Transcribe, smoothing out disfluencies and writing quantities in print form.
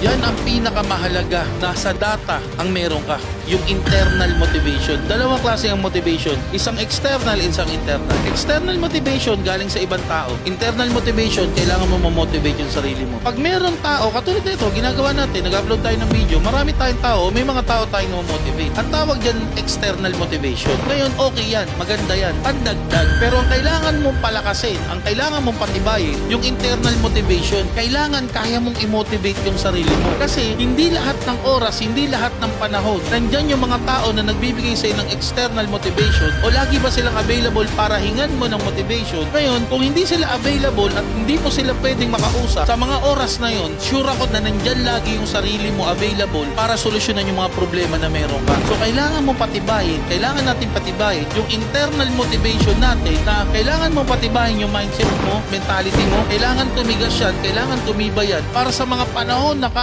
Yan ang pinakamahalaga. Nasa data ang meron ka. Yung internal motivation. Dalawang klase ang motivation. Isang external, isang internal. External motivation galing sa ibang tao. Internal motivation, kailangan mo ma-motivate yung sarili mo. Pag meron tao, katulad nito, ginagawa natin, nag-upload tayo ng video, marami tayong tao, may mga tao tayong motivate. Ang tawag dyan, external motivation. Ngayon, okay yan, maganda yan, pandagdag. Pero ang kailangan mong palakasin, ang kailangan mong patibayin, yung internal motivation. Kailangan kaya mong i-motivate yung sarili mo. Kasi hindi lahat ng oras, hindi lahat ng panahon, nandyan yung mga tao na nagbibigay sa'yo ng external motivation o lagi ba silang available para hingan mo ng motivation. Ngayon, kung hindi sila available at hindi mo sila pwedeng makausap sa mga oras na yon, sure ako na nandyan lagi yung sarili mo available para solusyonan yung mga problema na meron ka. So, kailangan mo patibayin, kailangan natin patibayin yung internal motivation natin na kailangan mo patibayin yung mindset mo, mentality mo, kailangan tumigas yan, kailangan tumibay yan para sa mga panahon na